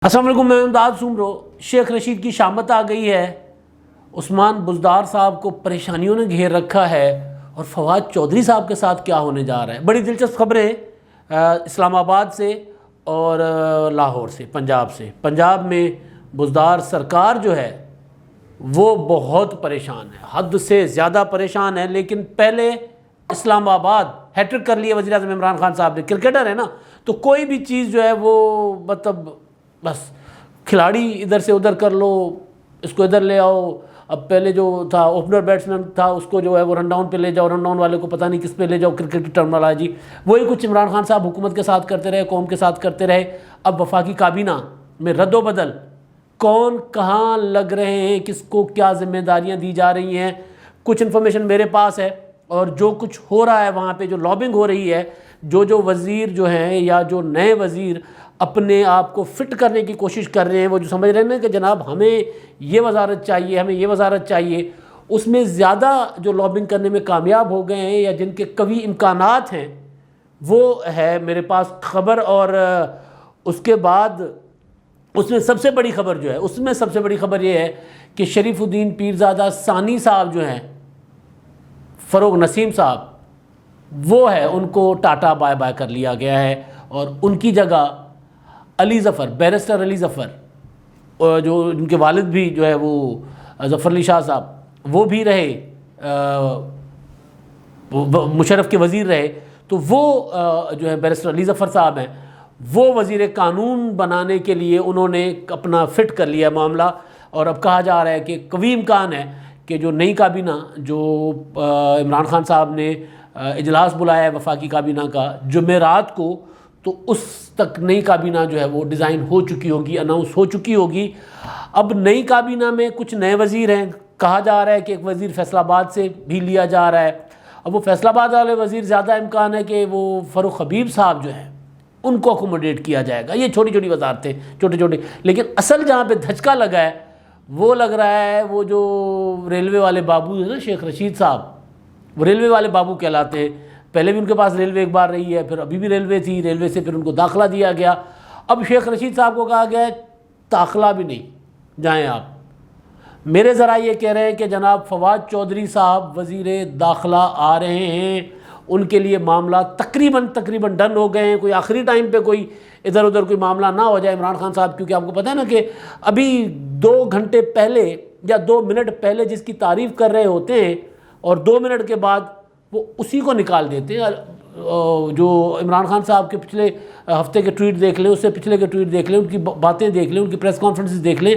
السلام علیکم، میں امداد سمرو۔ شیخ رشید کی شامت آ گئی ہے، عثمان بزدار صاحب کو پریشانیوں نے گھیر رکھا ہے، اور فواد چودھری صاحب کے ساتھ کیا ہونے جا رہا ہے۔ بڑی دلچسپ خبریں اسلام آباد سے اور لاہور سے، پنجاب سے۔ پنجاب میں بزدار سرکار جو ہے وہ بہت پریشان ہے، حد سے زیادہ پریشان ہے۔ لیکن پہلے اسلام آباد ہیٹرک کر لیے وزیر اعظم عمران خان صاحب نے۔ کرکٹر ہے نا، تو کوئی بھی چیز جو ہے وہ مطلب بس کھلاڑی ادھر سے ادھر کر لو، اس کو ادھر لے آؤ۔ اب پہلے جو تھا اوپنر بیٹسمین تھا، اس کو جو ہے وہ رن ڈاؤن پہ لے جاؤ، رن ڈاؤن والے کو پتہ نہیں کس پہ لے جاؤ، کرکٹ کی ٹرمنالوجی وہی کچھ عمران خان صاحب حکومت کے ساتھ کرتے رہے، قوم کے ساتھ کرتے رہے۔ اب وفاقی کابینہ میں رد و بدل، کون کہاں لگ رہے ہیں، کس کو کیا ذمہ داریاں دی جا رہی ہیں، کچھ انفارمیشن میرے پاس ہے۔ اور جو کچھ ہو رہا ہے وہاں پہ، جو لابنگ ہو رہی ہے، جو وزیر جو ہیں یا جو نئے وزیر اپنے آپ کو فٹ کرنے کی کوشش کر رہے ہیں، وہ جو سمجھ رہے ہیں کہ جناب ہمیں یہ وزارت چاہیے، ہمیں یہ وزارت چاہیے، اس میں زیادہ جو لابنگ کرنے میں کامیاب ہو گئے ہیں یا جن کے قوی امکانات ہیں، وہ ہے میرے پاس خبر۔ اور اس کے بعد اس میں سب سے بڑی خبر جو ہے، اس میں سب سے بڑی خبر یہ ہے کہ شریف الدین پیرزادہ ثانی صاحب جو ہیں، فروغ نسیم صاحب، وہ ہے ان کو ٹاٹا بائے بائے کر لیا گیا ہے، اور ان کی جگہ علی ظفر، بیرسٹر علی ظفر، جو ان کے والد بھی جو ہے وہ ظفر علی شاہ صاحب، وہ بھی رہے، مشرف کے وزیر رہے، تو وہ جو ہے بیرسٹر علی ظفر صاحب ہیں، وہ وزیر قانون بنانے کے لیے انہوں نے اپنا فٹ کر لیا معاملہ۔ اور اب کہا جا رہا ہے کہ قوی امکان ہے کہ جو نئی کابینہ جو عمران خان صاحب نے اجلاس بلایا ہے وفاقی کابینہ کا جمعرات کو، تو اس تک نئی کابینہ جو ہے وہ ڈیزائن ہو چکی ہوگی، اناؤنس ہو چکی ہوگی۔ اب نئی کابینہ میں کچھ نئے وزیر ہیں، کہا جا رہا ہے کہ ایک وزیر فیصل آباد سے بھی لیا جا رہا ہے۔ اب وہ فیصل آباد والے وزیر زیادہ امکان ہے کہ وہ فاروق حبیب صاحب جو ہیں ان کو اکوموڈیٹ کیا جائے گا۔ یہ چھوٹی چھوٹی وزارتیں، چھوٹے چھوٹے، لیکن اصل جہاں پہ دھچکا لگا ہے وہ لگ رہا ہے وہ جو ریلوے والے بابو ہیں نا، شیخ رشید صاحب، وہ ریلوے والے بابو کہلاتے ہیں۔ پہلے بھی ان کے پاس ریلوے ایک بار رہی ہے، پھر ابھی بھی ریلوے تھی، ریلوے سے پھر ان کو داخلہ دیا گیا۔ اب شیخ رشید صاحب کو کہا گیا ہے داخلہ بھی نہیں، جائیں آپ۔ میرے ذرائع یہ کہہ رہے ہیں کہ جناب فواد چودھری صاحب وزیر داخلہ آ رہے ہیں، ان کے لیے معاملہ تقریباً ڈن ہو گئے ہیں۔ کوئی آخری ٹائم پہ کوئی ادھر ادھر کوئی معاملہ نہ ہو جائے عمران خان صاحب، کیونکہ آپ کو پتہ ہے نا کہ ابھی 2 گھنٹے پہلے یا 2 منٹ پہلے جس کی تعریف کر رہے ہوتے ہیں، اور 2 منٹ کے بعد وہ اسی کو نکال دیتے ہیں۔ جو عمران خان صاحب کے پچھلے ہفتے کے ٹویٹ دیکھ لیں، اس سے پچھلے کے ٹویٹ دیکھ لیں، ان کی باتیں دیکھ لیں، ان کی پریس کانفرنسز دیکھ لیں،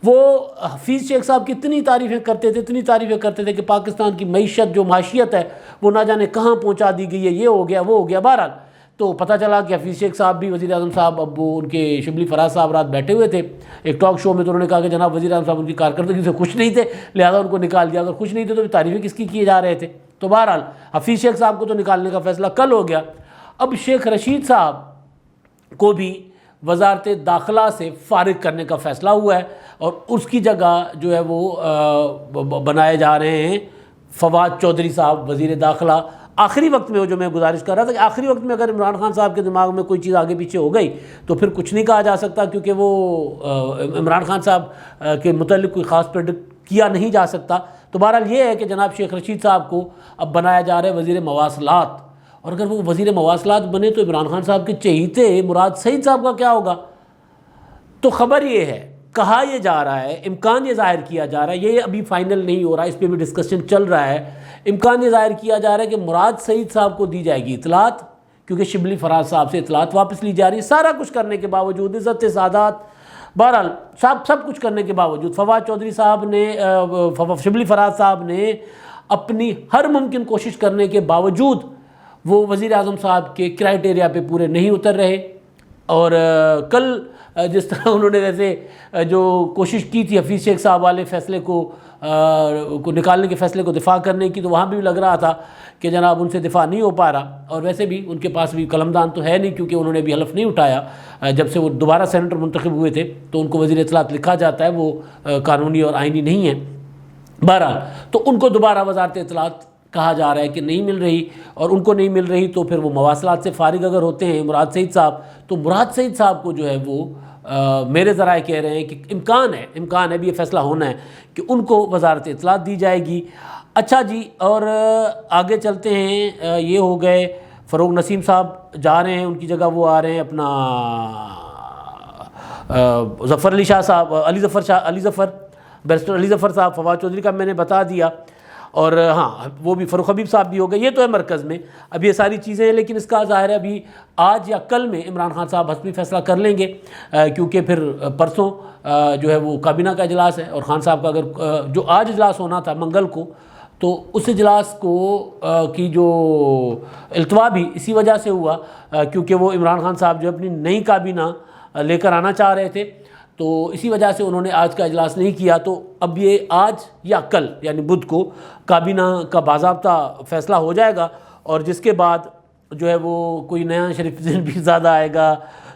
وہ حفیظ شیخ صاحب کی اتنی تعریفیں کرتے تھے کہ پاکستان کی معیشت، جو معاشیت ہے، وہ نہ جانے کہاں پہنچا دی گئی ہے، یہ ہو گیا وہ ہو گیا۔ بہرحال تو پتہ چلا کہ حفیظ شیخ صاحب بھی، وزیر اعظم صاحب، اب وہ ان کے شبلی فراز صاحب رات بیٹھے ہوئے تھے ایک ٹاک شو میں، تو انہوں نے کہا کہ جناب وزیر اعظم صاحب ان کی کارکردگی سے خوش نہیں تھے، لہذا ان کو نکال دیا۔ اگر خوش نہیں تھے تو تعریفیں کس کی کیے جا رہے تھے؟ تو بہرحال حفیظ شیخ صاحب کو تو نکالنے کا فیصلہ کل ہو گیا۔ اب شیخ رشید صاحب کو بھی وزارت داخلہ سے فارغ کرنے کا فیصلہ ہوا ہے، اور اس کی جگہ جو ہے وہ بنائے جا رہے ہیں فواد چودھری صاحب وزیر داخلہ۔ آخری وقت میں جو میں گزارش کر رہا تھا کہ آخری وقت میں اگر عمران خان صاحب کے دماغ میں کوئی چیز آگے پیچھے ہو گئی تو پھر کچھ نہیں کہا جا سکتا، کیونکہ وہ عمران خان صاحب کے متعلق کوئی خاص پریڈکٹ کیا نہیں جا سکتا۔ تو بہرحال یہ ہے کہ جناب شیخ رشید صاحب کو اب بنایا جا رہا ہے وزیر مواصلات، اور اگر وہ وزیر مواصلات بنے تو عمران خان صاحب کے چہیتے مراد سعید صاحب کا کیا ہوگا؟ تو خبر یہ ہے، کہا یہ جا رہا ہے، امکان یہ ظاہر کیا جا رہا ہے، یہ ابھی فائنل نہیں ہو رہا، اس پہ بھی ڈسکشن چل رہا ہے، امکان یہ ظاہر کیا جا رہا ہے کہ مراد سعید صاحب کو دی جائے گی اطلاعات، کیونکہ شبلی فراز صاحب سے اطلاعات واپس لی جا رہی ہے۔ سارا کچھ کرنے کے باوجود، عزت سادات، بہرحال سب کچھ کرنے کے باوجود فواد چودھری صاحب نے، شبلی فراز صاحب نے اپنی ہر ممکن کوشش کرنے کے باوجود وہ وزیر اعظم صاحب کے کرائٹیریا پہ پورے نہیں اتر رہے۔ اور کل جس طرح انہوں نے ویسے جو کوشش کی تھی حفیظ شیخ صاحب والے فیصلے کو نکالنے کے فیصلے کو دفاع کرنے کی، تو وہاں بھی لگ رہا تھا کہ جناب ان سے دفاع نہیں ہو پا رہا، اور ویسے بھی ان کے پاس بھی قلمدان تو ہے نہیں، کیونکہ انہوں نے بھی حلف نہیں اٹھایا۔ جب سے وہ دوبارہ سینیٹر منتخب ہوئے تھے تو ان کو وزیر اطلاعات لکھا جاتا ہے، وہ قانونی اور آئینی نہیں ہے۔ بہرحال تو ان کو دوبارہ وزارت اطلاعات کہا جا رہا ہے کہ نہیں مل رہی، اور ان کو نہیں مل رہی تو پھر وہ مواصلات سے فارغ اگر ہوتے ہیں مراد سعید صاحب، تو مراد سعید صاحب کو جو ہے وہ میرے ذرائع کہہ رہے ہیں کہ امکان ہے بھی یہ فیصلہ ہونا ہے کہ ان کو وزارت اطلاعات دی جائے گی۔ اچھا جی، اور آگے چلتے ہیں، یہ ہو گئے فروغ نسیم صاحب جا رہے ہیں، ان کی جگہ وہ آ رہے ہیں اپنا ظفر علی شاہ صاحب، علی ظفر بیرسٹر علی ظفر صاحب، فواد چودھری کا میں نے بتا دیا، اور ہاں وہ بھی فاروق حبیب صاحب بھی ہو گئے، یہ تو ہے مرکز میں اب یہ ساری چیزیں ہیں، لیکن اس کا ظاہر ہے ابھی آج یا کل میں عمران خان صاحب حتمی فیصلہ کر لیں گے، کیونکہ پھر پرسوں جو ہے وہ کابینہ کا اجلاس ہے، اور خان صاحب کا اگر جو آج اجلاس ہونا تھا منگل کو، تو اس اجلاس کو کی جو التوا بھی اسی وجہ سے ہوا کیونکہ وہ عمران خان صاحب جو اپنی نئی کابینہ لے کر آنا چاہ رہے تھے، تو اسی وجہ سے انہوں نے آج کا اجلاس نہیں کیا، تو اب یہ آج یا کل یعنی بدھ کو کابینہ کا باضابطہ فیصلہ ہو جائے گا، اور جس کے بعد جو ہے وہ کوئی نیا شریف الدین بھی زیادہ آئے گا،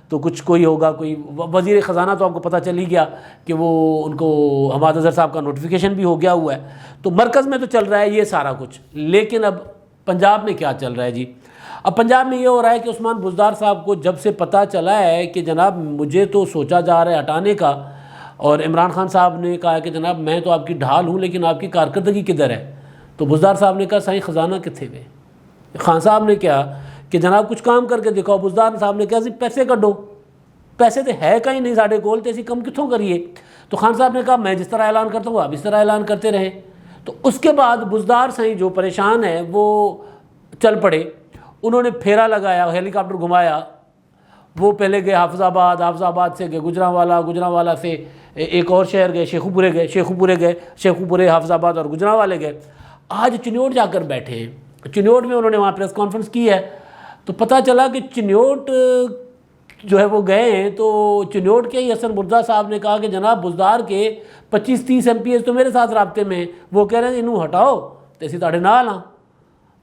تو کچھ کوئی ہوگا، کوئی وزیر خزانہ تو آپ کو پتہ چل ہی گیا کہ وہ ان کو حماد اظہر صاحب کا نوٹیفیکیشن بھی ہو گیا ہوا ہے، تو مرکز میں تو چل رہا ہے یہ سارا کچھ، لیکن اب پنجاب میں کیا چل رہا ہے جی؟ اب پنجاب میں یہ ہو رہا ہے کہ عثمان بزدار صاحب کو جب سے پتہ چلا ہے کہ جناب مجھے تو سوچا جا رہا ہے ہٹانے کا، اور عمران خان صاحب نے کہا کہ جناب میں تو آپ کی ڈھال ہوں لیکن آپ کی کارکردگی کدھر ہے، تو بزدار صاحب نے کہا سائیں خزانہ کتنے ہوئے؟ خان صاحب نے کہا کہ جناب کچھ کام کر کے دکھاؤ، بزدار صاحب نے کہا سی پیسے کڈو، پیسے تو ہے کہیں نہیں ساڑھے کول، تو اسی کم کتوں کریے؟ تو خان صاحب نے کہا میں جس طرح اعلان کرتا ہوں آپ اس طرح اعلان کرتے رہیں، تو اس کے بعد بزدار سائیں جو پریشان ہے وہ چل پڑے، انہوں نے پھیرا لگایا، ہیلی کاپٹر گھمایا، وہ پہلے گئے حافظ آباد سے گئے گجرانوالا سے ایک اور شہر گئے، شیخوپورے حافظ آباد اور گجرانوالے گئے، آج چنیوٹ جا کر بیٹھے ہیں، چنیوٹ میں انہوں نے وہاں پریس کانفرنس کی ہے، تو پتہ چلا کہ چنیوٹ جو ہے وہ گئے ہیں، تو چنیوٹ کے ہی حسن مرزا صاحب نے کہا کہ جناب بزدار کے 25-30 MPs تو میرے ساتھ رابطے میں ہیں، وہ کہہ رہے ہیں انہوں ہٹاؤ تو اسی تاڑے نال ہاں،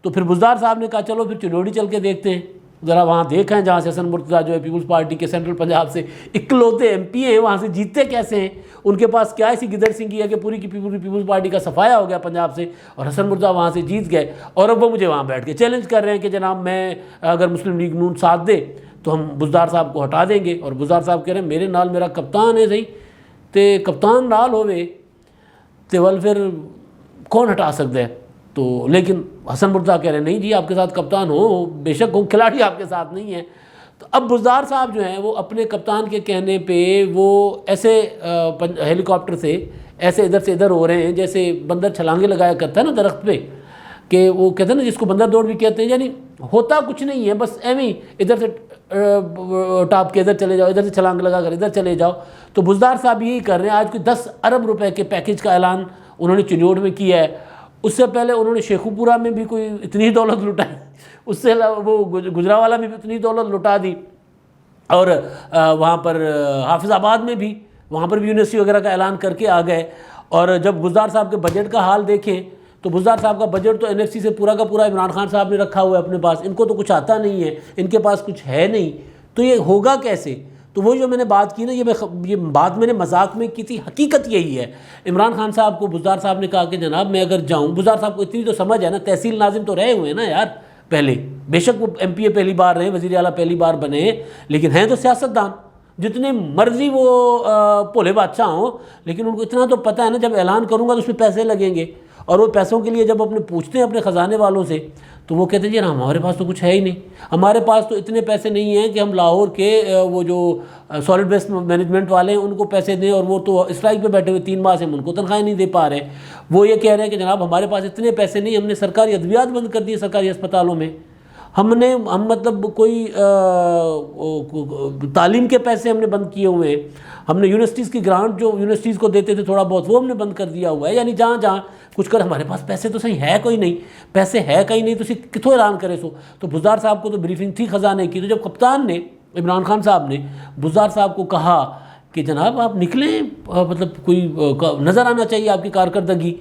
تو پھر بزدار صاحب نے کہا چلو پھر چنوڑی چل کے دیکھتے ہیں، ذرا وہاں دیکھیں جہاں سے حسن مرتضیٰ جو ہے پیپلز پارٹی کے سینٹرل پنجاب سے اکلوتے MP ہیں، وہاں سے جیتتے کیسے ہیں، ان کے پاس کیا ایسی گدر سنگھی ہے کہ پوری کی پیپلز پارٹی کا صفایا ہو گیا پنجاب سے، اور حسن مرتضیٰ وہاں سے جیت گئے، اور اب وہ مجھے وہاں بیٹھ کے چیلنج کر رہے ہیں کہ جناب میں اگر مسلم لیگ نون ساتھ دے تو ہم بزدار صاحب کو ہٹا دیں گے، اور بزدار صاحب کہہ رہے ہیں میرے نال میرا کپتان ہے صحیح، تے کپتان نال ہوئے تے ول پھر کون ہٹا سکتا ہے، تو لیکن حسن مرتضیٰ کہہ رہے ہیں نہیں جی آپ کے ساتھ کپتان ہو، بے شک ہوں، کھلاڑی آپ کے ساتھ نہیں ہے، تو اب بزدار صاحب جو ہیں وہ اپنے کپتان کے کہنے پہ وہ ایسے ہیلی کاپٹر سے ایسے ادھر سے ادھر ہو رہے ہیں جیسے بندر چھلانگے لگایا کرتا ہے نا درخت پہ، کہ وہ کہتے ہیں نا جس کو بندر دوڑ بھی کہتے ہیں، یعنی ہوتا کچھ نہیں ہے، بس ایویں ادھر سے ٹاپ کے ادھر چلے جاؤ، ادھر سے چھلانگ لگا کر ادھر چلے جاؤ، تو بزدار صاحب یہی کر رہے ہیں، آج کوئی 10 ارب روپے کے پیکیج کا اعلان انہوں نے چنیوٹ میں کیا ہے، اس سے پہلے انہوں نے شیخوپورہ میں بھی کوئی اتنی دولت لٹائی، اس سے وہ گجرانوالا میں بھی اتنی دولت لٹا دی، اور وہاں پر حافظ آباد میں بھی وہاں پر بھی یونیورسٹی وغیرہ کا اعلان کر کے آ گئے، اور جب بزدار صاحب کے بجٹ کا حال دیکھیں تو بزدار صاحب کا بجٹ تو NFC سے پورا کا پورا عمران خان صاحب نے رکھا ہوا ہے اپنے پاس، ان کو تو کچھ آتا نہیں ہے، ان کے پاس کچھ ہے نہیں، تو یہ ہوگا کیسے؟ تو وہی جو میں نے بات کی نا، یہ بات میں نے مذاق میں کی تھی، حقیقت یہی ہے، عمران خان صاحب کو بزدار صاحب نے کہا کہ جناب میں اگر جاؤں، بزدار صاحب کو اتنی تو سمجھ ہے نا، تحصیل ناظم تو رہے ہوئے ہیں نا یار پہلے، بے شک وہ MPA پہلی بار رہے، وزیر اعلیٰ پہلی بار بنے، لیکن ہیں تو سیاستدان، جتنے مرضی وہ بھولے بادشاہ ہوں، لیکن ان کو اتنا تو پتہ ہے نا جب اعلان کروں گا تو اس پہ پیسے لگیں گے، اور وہ پیسوں کے لیے جب اپنے پوچھتے ہیں اپنے خزانے والوں سے تو وہ کہتے ہیں جی نا ہمارے پاس تو کچھ ہے ہی نہیں، ہمارے پاس تو اتنے پیسے نہیں ہیں کہ ہم لاہور کے وہ جو سالڈ ویسٹ مینجمنٹ والے ہیں ان کو پیسے دیں، اور وہ تو اسٹرائک پہ بیٹھے ہوئے 3 ماہ سے، ہم ان کو تنخواہیں نہیں دے پا رہے، وہ یہ کہہ رہے ہیں کہ جناب ہمارے پاس اتنے پیسے نہیں، ہم نے سرکاری ادویات بند کر دی سرکاری اسپتالوں میں، ہم مطلب کوئی تعلیم کے پیسے ہم نے بند کیے ہوئے ہیں، ہم نے یونیورسٹیز کی گرانٹ جو یونیورسٹیز کو دیتے تھے تھوڑا بہت وہ ہم نے بند کر دیا ہوا ہے، یعنی جہاں جہاں کچھ کر ہمارے پاس پیسے تو صحیح ہے کوئی نہیں، پیسے ہے کہیں نہیں، تو اسی کتوں اعلان کرے سو، تو بزدار صاحب کو تو بریفنگ تھی خزانے کی، تو جب کپتان نے عمران خان صاحب نے بزدار صاحب کو کہا کہ جناب آپ نکلیں، مطلب کوئی نظر آنا چاہیے آپ کی کارکردگی،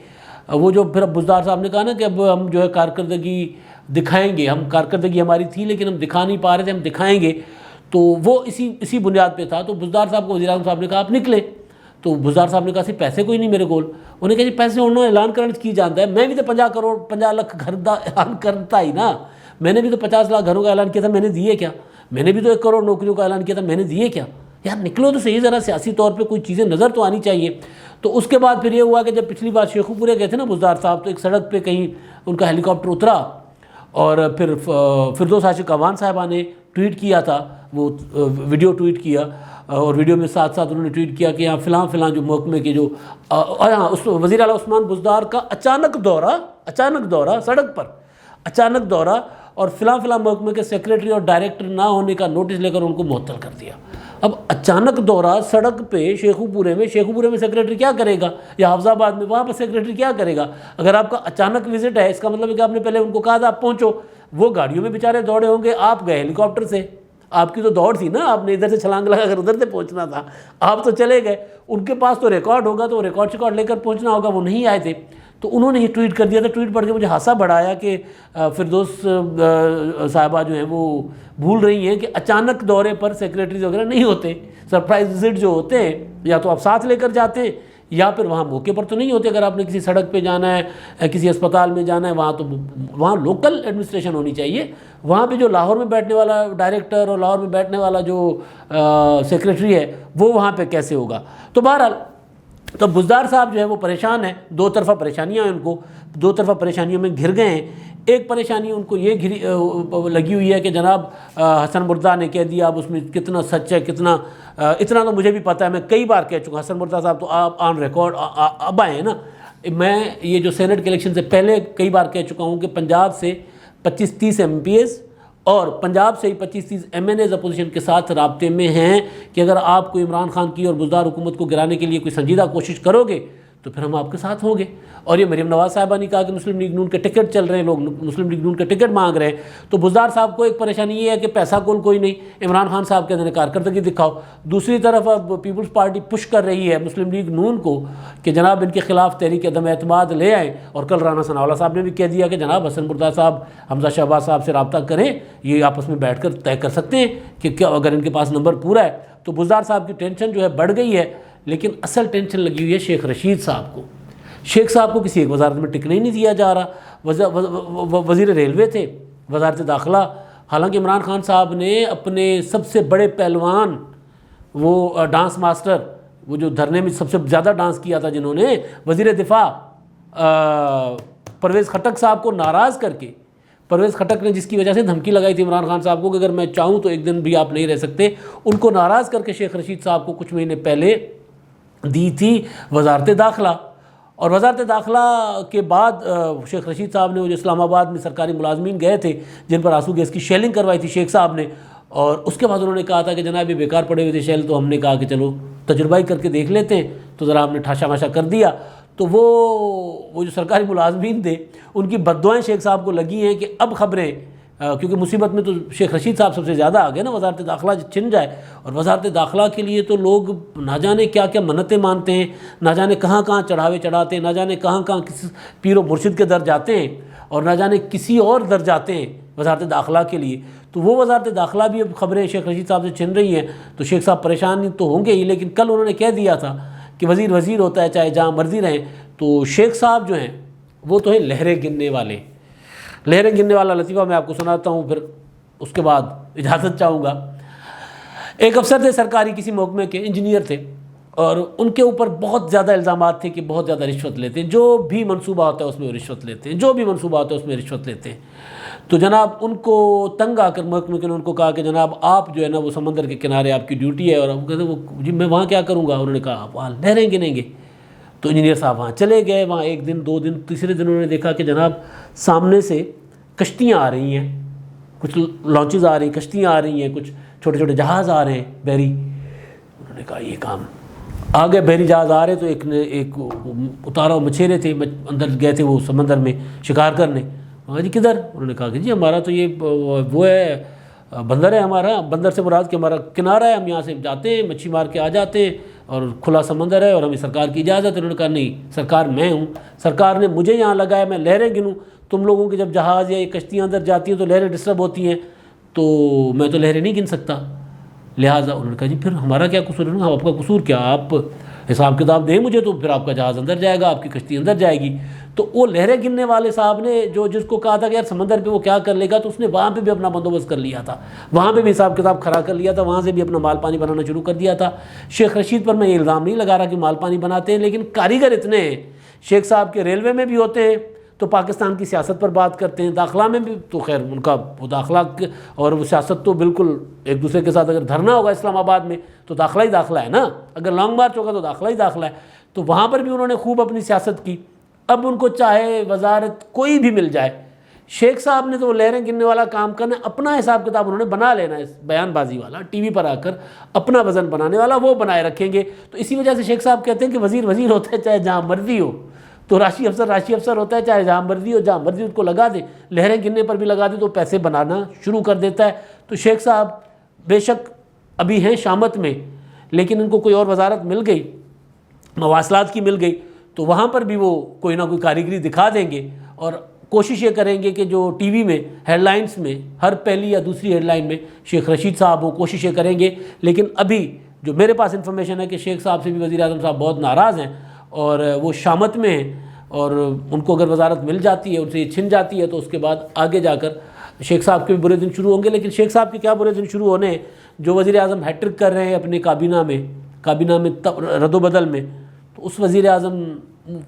وہ جو پھر اب بزدار صاحب نے کہا نا کہ اب ہم جو ہے کارکردگی دکھائیں گے، ہم کارکردگی ہماری تھی لیکن ہم دکھا نہیں پا رہے تھے، ہم دکھائیں گے، تو وہ اسی بنیاد پہ تھا، تو بزدار صاحب کو وزیر اعظم صاحب نے کہا آپ نکلیں، تو بزدار صاحب نے کہا سی پیسے کوئی نہیں میرے کول. انہوں نے کہا جی پیسے انہوں نے اعلان کرنے کی جانتا ہے, میں بھی تو 50 لاکھ گھر دا اعلان کرتا ہی نا, میں نے بھی تو 50 لاکھ گھروں کا اعلان کیا تھا, میں نے دیے کیا؟ میں نے بھی تو 1 کروڑ نوکریوں کا اعلان کیا تھا, میں نے دیے کیا؟ یار نکلو تو صحیح, ذرا سیاسی طور پہ کوئی چیزیں نظر تو آنی چاہیے. تو اس کے بعد پھر یہ ہوا کہ جب پچھلی بار شیخو پورے گئے تھے نا بزدار صاحب, تو ایک سڑک پہ کہیں ان کا ہیلی کاپٹر اترا, اور پھر فردوس عاشق اعوان صاحبہ نے ٹویٹ کیا تھا, وہ ویڈیو ٹویٹ کیا, اور ویڈیو میں ساتھ ساتھ انہوں نے ٹویٹ کیا کہ یہاں فلاں جو محکمے کے جو اس وزیر اعلیٰ عثمان بزدار کا اچانک دورہ سڑک پر اچانک دورہ, اور فلاں محکمے کے سیکریٹری اور ڈائریکٹر نہ ہونے کا نوٹس لے کر ان کو معطل کر دیا. اب اچانک دورہ سڑک پہ شیخو پورے میں سیکریٹری کیا کرے گا, یا حافظ آباد میں وہاں پہ سیکریٹری کیا کرے گا؟ اگر آپ کا اچانک وزٹ ہے, اس کا مطلب ہے کہ آپ نے پہلے ان کو کہا تھا آپ پہنچو, وہ گاڑیوں میں بیچارے دوڑے ہوں گے, آپ گئے ہیلی کاپٹر سے, آپ کی تو دوڑ تھی نا, آپ نے ادھر سے چھلانگ لگا کر ادھر سے پہنچنا تھا, آپ تو چلے گئے. ان کے پاس تو ریکارڈ ہوگا, تو ریکارڈ لے کر پہنچنا ہوگا, وہ نہیں آئے تھے. تو انہوں نے یہ ٹویٹ کر دیا تھا. ٹویٹ پڑھ کے مجھے ہنسا بڑھایا کہ فردوس صاحبہ جو ہیں وہ بھول رہی ہیں کہ اچانک دورے پر سیکریٹریز وغیرہ نہیں ہوتے. سرپرائز وزٹ جو ہوتے ہیں یا تو آپ ساتھ لے کر جاتے ہیں, یا پھر وہاں موقع پر تو نہیں ہوتے. اگر آپ نے کسی سڑک پہ جانا ہے, کسی اسپتال میں جانا ہے, وہاں لوکل ایڈمنسٹریشن ہونی چاہیے. وہاں پہ جو لاہور میں بیٹھنے والا ڈائریکٹر اور لاہور میں بیٹھنے والا جو سیکریٹری ہے وہ وہاں پہ کیسے ہوگا؟ تو بہرحال تو بزدار صاحب جو ہے وہ پریشان ہیں, دو طرفہ پریشانیاں ہیں ان کو, دو طرفہ پریشانیوں میں گھر گئے ہیں. ایک پریشانی ان کو یہ لگی ہوئی ہے کہ جناب حسن مردہ نے کہہ دیا, اب اس میں کتنا سچ ہے کتنا, اتنا تو مجھے بھی پتہ ہے, میں کئی بار کہہ چکا. حسن مردہ صاحب تو آپ آن ریکارڈ اب آئے ہیں نا. میں یہ جو سینٹ کے الیکشن سے پہلے کئی بار کہہ چکا ہوں کہ پنجاب سے 25-30 MPs اور پنجاب سے ہی 25-30 MNAs اپوزیشن کے ساتھ رابطے میں ہیں کہ اگر آپ کو عمران خان کی اور بزدار حکومت کو گرانے کے لیے کوئی سنجیدہ کوشش کرو گے تو پھر ہم آپ کے ساتھ ہوں گے. اور یہ مریم نواز صاحبہ نے کہا کہ مسلم لیگ نون کے ٹکٹ چل رہے ہیں, لوگ مسلم لیگ نون کے ٹکٹ مانگ رہے ہیں. تو بزدار صاحب کو ایک پریشانی یہ ہے کہ پیسہ کوئی نہیں, عمران خان صاحب کے اندر کارکردگی دکھاؤ. دوسری طرف اب پیپلز پارٹی پش کر رہی ہے مسلم لیگ نون کو کہ جناب ان کے خلاف تحریک عدم اعتماد لے آئیں. اور کل رانا ثناءاللہ صاحب نے بھی کہہ دیا کہ جناب حسن مردہ صاحب حمزہ شہباز صاحب سے رابطہ کریں, یہ آپس میں بیٹھ کر طے کر سکتے ہیں کہ کیا اگر ان کے پاس نمبر پورا ہے. تو بزدار صاحب کی ٹینشن جو ہے بڑھ گئی ہے, لیکن اصل ٹینشن لگی ہوئی ہے شیخ رشید صاحب کو. شیخ صاحب کو کسی ایک وزارت میں ٹکنے ہی نہیں دیا جا رہا. وزیر ریلوے تھے, وزارت داخلہ, حالانکہ عمران خان صاحب نے اپنے سب سے بڑے پہلوان وہ ڈانس ماسٹر, وہ جو دھرنے میں سب سے زیادہ ڈانس کیا تھا, جنہوں نے وزیر دفاع پرویز خٹک صاحب کو ناراض کر کے, پرویز خٹک نے جس کی وجہ سے دھمکی لگائی تھی عمران خان صاحب کو کہ اگر میں چاہوں تو ایک دن بھی آپ نہیں رہ سکتے, ان کو ناراض کر کے شیخ رشید صاحب کو کچھ مہینے پہلے دی تھی وزارت داخلہ. اور وزارت داخلہ کے بعد شیخ رشید صاحب نے وہ جو اسلام آباد میں سرکاری ملازمین گئے تھے جن پر آنسو گیس کی شیلنگ کروائی تھی شیخ صاحب نے, اور اس کے بعد انہوں نے کہا تھا کہ جناب یہ بیکار پڑے ہوئے تھے شیل, تو ہم نے کہا کہ چلو تجربہ ہی کر کے دیکھ لیتے ہیں. تو ذرا ہم نے ٹھاشا ماشا کر دیا. تو وہ جو سرکاری ملازمین تھے ان کی بددعائیں شیخ صاحب کو لگی ہیں کہ اب خبریں, کیونکہ مصیبت میں تو شیخ رشید صاحب سب سے زیادہ آ گئے نا, وزارت داخلہ چھن جائے. اور وزارت داخلہ کے لیے تو لوگ نہ جانے کیا کیا منتیں مانتے ہیں, نہ جانے کہاں کہاں چڑھاوے چڑھاتے ہیں, نہ جانے کہاں کہاں کسی پیر و مرشد کے در جاتے ہیں, اور نہ جانے کسی اور در جاتے ہیں وزارت داخلہ کے لیے. تو وہ وزارت داخلہ بھی اب خبریں شیخ رشید صاحب سے چھن رہی ہیں. تو شیخ صاحب پریشان تو ہوں گے ہی, لیکن کل انہوں نے کہہ دیا تھا کہ وزیر ہوتا ہے چاہے جہاں مرضی رہیں. تو شیخ صاحب جو ہیں وہ تو ہیں لہریں گننے والے. لہریں گننے والا لطیفہ میں آپ کو سناتا ہوں, پھر اس کے بعد اجازت چاہوں گا. ایک افسر تھے سرکاری کسی محکمے کے, انجینئر تھے, اور ان کے اوپر بہت زیادہ الزامات تھے کہ بہت زیادہ رشوت لیتے ہیں, جو بھی منصوبہ ہوتا ہے اس میں وہ رشوت لیتے ہیں, جو بھی منصوبہ ہوتا ہے اس میں رشوت لیتے ہیں. تو جناب ان کو تنگ آ کر محکمے کے نے ان کو کہا کہ جناب آپ جو ہے نا وہ سمندر کے کنارے آپ کی ڈیوٹی ہے. اور وہ کہتے وہ جی میں وہاں کیا کروں گا؟ انہوں نے کہا آپ وہاں لہریں گنیں گے. تو انجینئر صاحب وہاں چلے گئے. وہاں ایک دن, 2 دن, تیسرے دن انہوں نے دیکھا کہ جناب سامنے سے کشتیاں آ رہی ہیں, کچھ لانچز آ رہی ہیں, کشتیاں آ رہی ہیں, کچھ چھوٹے چھوٹے جہاز آ رہے ہیں بحری. انہوں نے کہا یہ کام آگے بحری جہاز آ رہے, تو ایک اتارا مچھیرے تھے, اندر گئے تھے وہ سمندر میں شکار کرنے. جی کدھر؟ انہوں نے کہا کہ جی ہمارا تو یہ وہ ہے بندر ہے ہمارا, بندر سے مراد کہ ہمارا کنارہ ہے, ہم یہاں سے جاتے ہیں مچھی مار کے آ جاتے ہیں, اور کھلا سمندر ہے اور ہمیں سرکار کی اجازت ہے. انہوں نے کہا نہیں, سرکار میں ہوں, سرکار نے مجھے یہاں لگایا, میں لہریں گنوں. تم لوگوں کی جب جہاز یا یہ کشتیاں اندر جاتی ہیں تو لہریں ڈسٹرب ہوتی ہیں, تو میں تو لہریں نہیں گن سکتا. لہٰذا انہوں نے کہا جی پھر ہمارا کیا قصور ہے؟ آپ کا قصور کیا؟ آپ حساب کتاب دیں مجھے تو پھر آپ کا جہاز اندر جائے گا، آپ کی کشتی اندر جائے گی۔ تو وہ لہریں گننے والے صاحب نے جس کو کہا تھا کہ یار سمندر پہ وہ کیا کر لے گا، تو اس نے وہاں پہ بھی اپنا بندوبست کر لیا تھا، وہاں پہ بھی حساب کتاب کھڑا کر لیا تھا، وہاں سے بھی اپنا مال پانی بنانا شروع کر دیا تھا۔ شیخ رشید پر میں یہ الزام نہیں لگا رہا کہ مال پانی بناتے ہیں، لیکن کاریگر اتنے ہیں۔ شیخ صاحب کے ریلوے میں بھی ہوتے ہیں تو پاکستان کی سیاست پر بات کرتے ہیں، داخلہ میں بھی تو خیر ان کا وہ داخلہ اور وہ سیاست تو بالکل ایک دوسرے کے ساتھ اگر دھرنا ہوگا اسلام آباد میں تو داخلہ ہی داخلہ ہے نا، اگر لانگ مارچ ہوگا تو داخلہ ہی داخلہ ہے۔ تو وہاں پر بھی انہوں نے خوب اپنی سیاست کی۔ اب ان کو چاہے وزارت کوئی بھی مل جائے، شیخ صاحب نے تو وہ لہریں گننے والا کام کرنا، اپنا حساب کتاب انہوں نے بنا لینا ہے، بیان بازی والا، ٹی وی پر آ کر اپنا وزن بنانے والا وہ بنائے رکھیں گے۔ تو اسی وجہ سے شیخ صاحب کہتے ہیں کہ وزیر وزیر ہوتا ہے چاہے جہاں مرضی ہو، تو راشی افسر ہوتا ہے چاہے جہاں مرضی ہو، جہاں مرضی اس کو لگا دے، لہریں گننے پر بھی لگا دے تو پیسے بنانا شروع کر دیتا ہے۔ تو شیخ صاحب بے شک ابھی ہیں شامت میں، لیکن ان کو کوئی اور وزارت مل گئی، مواصلات کی مل گئی، تو وہاں پر بھی وہ کوئی نہ کوئی کاریگری دکھا دیں گے اور کوشش یہ کریں گے کہ جو ٹی وی میں ہیڈ لائنز میں ہر پہلی یا دوسری ہیڈ لائن میں شیخ رشید صاحب وہ کوشش یہ کریں گے۔ لیکن ابھی جو میرے پاس انفارمیشن ہے کہ شیخ صاحب سے بھی وزیر اعظم صاحب بہت ناراض ہیں اور وہ شامت میں ہیں، اور ان کو اگر وزارت مل جاتی ہے، ان سے یہ چھن جاتی ہے، تو اس کے بعد آگے جا کر شیخ صاحب کے بھی برے دن شروع ہوں گے۔ لیکن شیخ صاحب کے کیا برے دن شروع ہونے ہیں، جو وزیر اعظم ہیٹرک کر رہے ہیں اپنے کابینہ میں رد و بدل میں، تو اس وزیر اعظم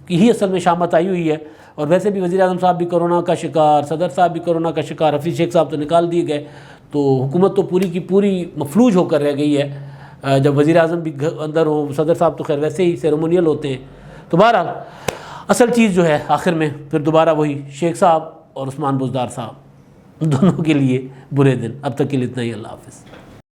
کی ہی اصل میں شامت آئی ہوئی ہے۔ اور ویسے بھی وزیر اعظم صاحب بھی کورونا کا شکار، صدر صاحب بھی کورونا کا شکار، حفیظ شیخ صاحب تو نکال دیے گئے، تو حکومت تو پوری کی پوری مفلوج ہو کر رہ گئی ہے جب وزیر اعظم بھی اندر ہوں، صدر صاحب تو خیر ویسے ہی سیریمونیل ہوتے ہیں۔ تو بہرحال اصل چیز جو ہے آخر میں پھر دوبارہ وہی شیخ صاحب اور عثمان بزدار صاحب دونوں کے لیے برے دن۔ اب تک کے لیے اتنا ہی، اللہ حافظ۔